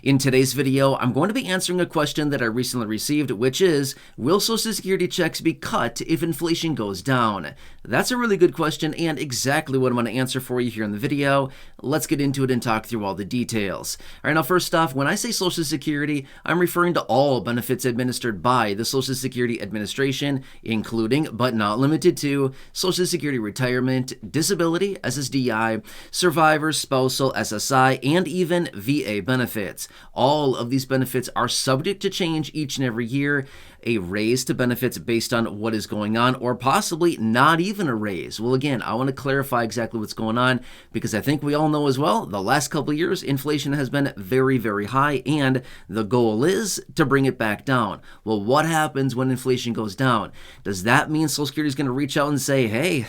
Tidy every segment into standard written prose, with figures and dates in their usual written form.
In today's video, I'm going to be answering a question that I recently received, which is, will Social Security checks be cut if inflation goes down? That's a really good question and exactly what I'm going to answer for you here in the video. Let's get into it and talk through all the details. All right, now first off, when I say Social Security, I'm referring to all benefits administered by the Social Security Administration, including, but not limited to, Social Security Retirement, Disability, SSDI, Survivor, Spousal, SSI, and even VA benefits. All of these benefits are subject to change each and every year. A raise to benefits based on what is going on, or possibly not even a raise. Well, again, I want to clarify exactly what's going on because I think we all know as well, the last couple of years, inflation has been very, very high, and the goal is to bring it back down. Well, what happens when inflation goes down? Does that mean Social Security is going to reach out and say, hey,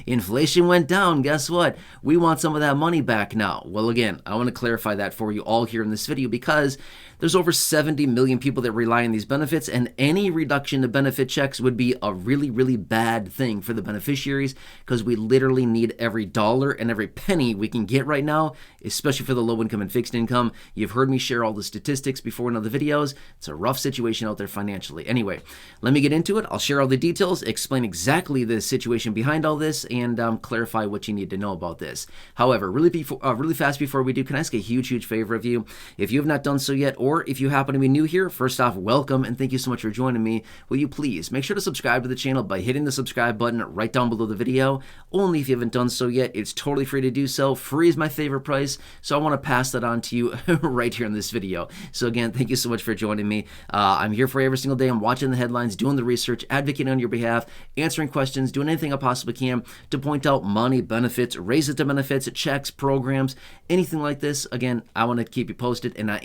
inflation went down, guess what? We want some of that money back now. Well, again, I want to clarify that for you all here in this video because there's over 70 million people that rely on these benefits, and any reduction to benefit checks would be a really, really bad thing for the beneficiaries because we literally need every dollar and every penny we can get right now, especially for the low income and fixed income. You've heard me share all the statistics before in other videos. It's a rough situation out there financially. Anyway, let me get into it. I'll share all the details, explain exactly the situation behind all this, and clarify what you need to know about this. However, really fast before we do, can I ask a huge favor of you? If you have not done so yet, or if you happen to be new here, first off, welcome and thank you so much for joining me. Will you please make sure to subscribe to the channel by hitting the subscribe button right down below the video. Only if you haven't done so yet. It's totally free to do so. Free is my favorite price, so I want to pass that on to you right here in this video. So again, thank you so much for joining me. I'm here for you every single day. I'm watching the headlines, doing the research, advocating on your behalf, answering questions, doing anything I possibly can to point out money, benefits, raises to benefits, checks, programs, anything like this. Again, I want to keep you posted, and I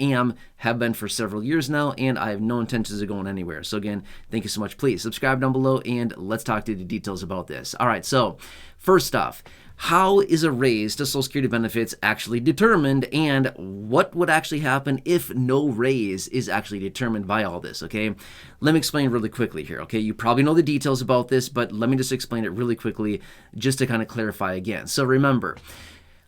have been for several years now, and I have no intentions of going anywhere. So again, thank you so much. Please subscribe down below, and let's talk to the details about this. All right, so first off, how is a raise to Social Security benefits actually determined, and what would actually happen if no raise is actually determined by all this, okay? Let me explain really quickly here, okay? You probably know the details about this, but let me just explain it really quickly just to kind of clarify again. So remember,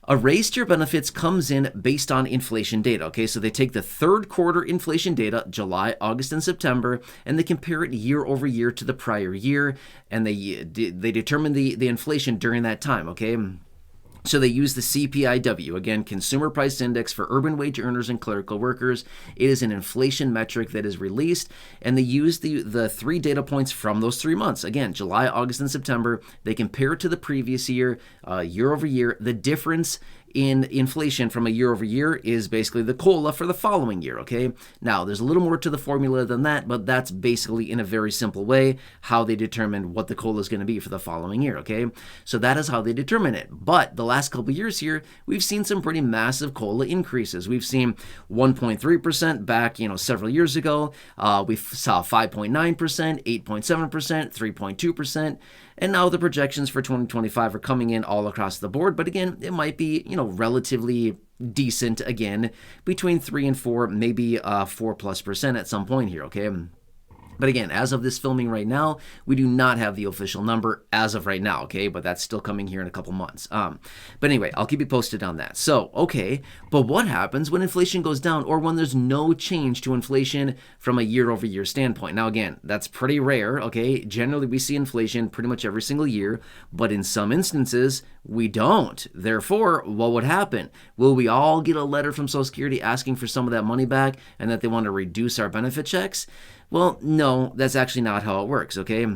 a raise to your benefits comes in based on inflation data, okay? So they take the third quarter inflation data, July, August, and September, and they compare it year over year to the prior year, and they determine the inflation during that time, okay? So they use the CPIW, again, Consumer Price Index for urban wage earners and clerical workers. It is an inflation metric that is released, and they use the three data points from those 3 months. Again, July, August, and September. They compare it to the previous year, year over year. The difference in inflation from a year over year is basically the COLA for the following year, okay? Now, there's a little more to the formula than that, but that's basically in a very simple way how they determine what the COLA is going to be for the following year, okay? So that is how they determine it. But the last couple of years here, we've seen some pretty massive COLA increases. We've seen 1.3% back, several years ago. We saw 5.9%, 8.7%, 3.2%. And now the projections for 2025 are coming in all across the board. But again, it might be, relatively decent again, between 3 and 4, maybe 4+% at some point here, okay? But again, as of this filming right now, we do not have the official number as of right now, okay? But that's still coming here in a couple months. But anyway, I'll keep you posted on that. So, okay, but what happens when inflation goes down or when there's no change to inflation from a year-over-year standpoint? Now, again, that's pretty rare, okay? Generally, we see inflation pretty much every single year, but in some instances, we don't. Therefore, what would happen? Will we all get a letter from Social Security asking for some of that money back and that they want to reduce our benefit checks? Well, no, that's actually not how it works, okay?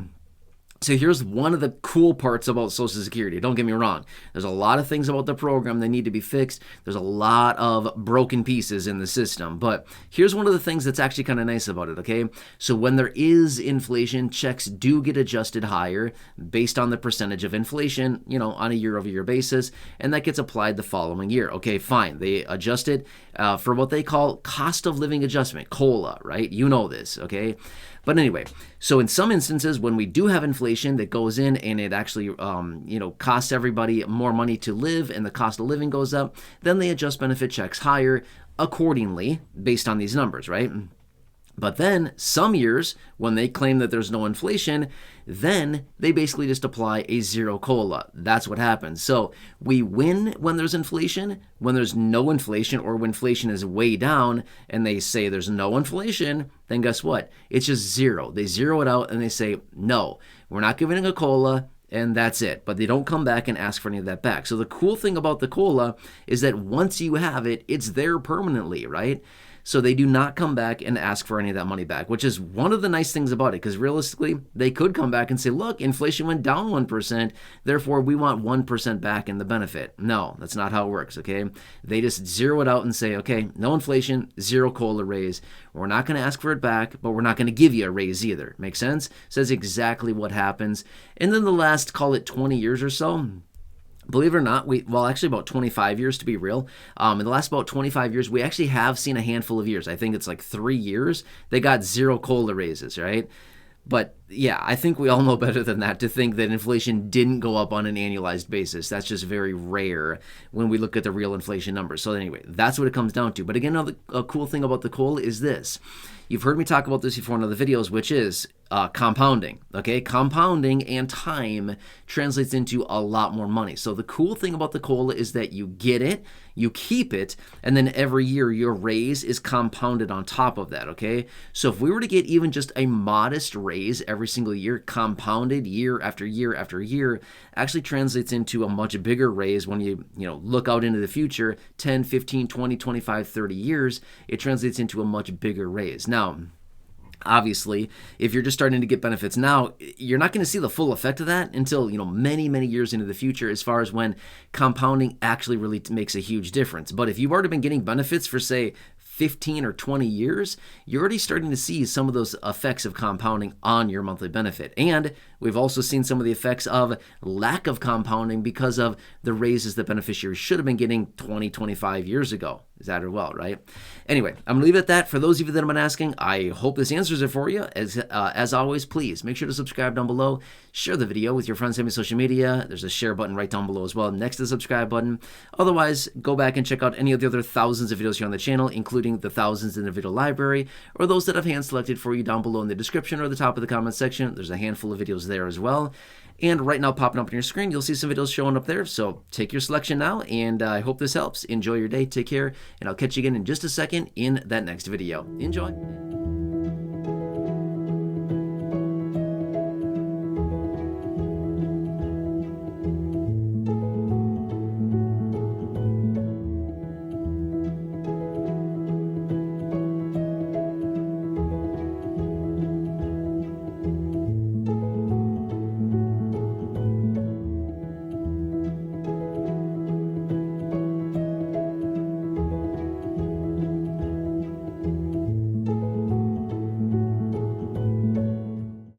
So here's one of the cool parts about Social Security. Don't get me wrong. There's a lot of things about the program that need to be fixed. There's a lot of broken pieces in the system. But here's one of the things that's actually kind of nice about it, okay? So when there is inflation, checks do get adjusted higher based on the percentage of inflation, on a year-over-year basis, and that gets applied the following year. Okay, fine. They adjust it for what they call cost of living adjustment, COLA, right? You know this, okay? But anyway, so in some instances, when we do have inflation that goes in and it actually, costs everybody more money to live and the cost of living goes up, then they adjust benefit checks higher accordingly based on these numbers, right? But then some years, when they claim that there's no inflation, then they basically just apply a zero COLA. That's what happens. So we win when there's inflation. When there's no inflation, or when inflation is way down and they say there's no inflation, then guess what? It's just zero. They zero it out and they say, no, we're not giving a COLA. And that's it. But they don't come back and ask for any of that back. So the cool thing about the COLA is that once you have it, it's there permanently, right? So they do not come back and ask for any of that money back, which is one of the nice things about it, because realistically, they could come back and say, look, inflation went down 1%, therefore we want 1% back in the benefit. No, that's not how it works, okay? They just zero it out and say, okay, no inflation, zero COLA raise. We're not going to ask for it back, but we're not going to give you a raise either. Make sense? So that's exactly what happens. And then the last, call it 20 years or so, believe it or not, actually about 25 years to be real. In the last about 25 years, we actually have seen a handful of years. I think it's like 3 years. They got zero COLA raises, right? But yeah, I think we all know better than that to think that inflation didn't go up on an annualized basis. That's just very rare when we look at the real inflation numbers. So anyway, that's what it comes down to. But again, a cool thing about the COLA is this. You've heard me talk about this before in other videos, which is compounding, okay? Compounding and time translates into a lot more money. So the cool thing about the COLA is that you get it, you keep it, and then every year your raise is compounded on top of that, okay? So if we were to get even just a modest raise every single year, compounded year after year after year, actually translates into a much bigger raise when you look out into the future, 10, 15, 20, 25, 30 years, it translates into a much bigger raise. Now, obviously, if you're just starting to get benefits now, you're not going to see the full effect of that until, many, many years into the future, as far as when compounding actually really makes a huge difference. But if you've already been getting benefits for, say, 15 or 20 years, you're already starting to see some of those effects of compounding on your monthly benefit. And we've also seen some of the effects of lack of compounding because of the raises that beneficiaries should have been getting 20, 25 years ago. Is that or well, right? Anyway, I'm going to leave it at that. For those of you that have been asking, I hope this answers it for you. As always, please make sure to subscribe down below. Share the video with your friends on social media. There's a share button right down below as well, next to the subscribe button. Otherwise, go back and check out any of the other thousands of videos here on the channel, including the thousands in the video library, or those that I've hand-selected for you down below in the description or the top of the comment section. There's a handful of videos there as well. And right now, popping up on your screen, you'll see some videos showing up there. So take your selection now, and I hope this helps. Enjoy your day. Take care, and I'll catch you again in just a second in that next video. Enjoy.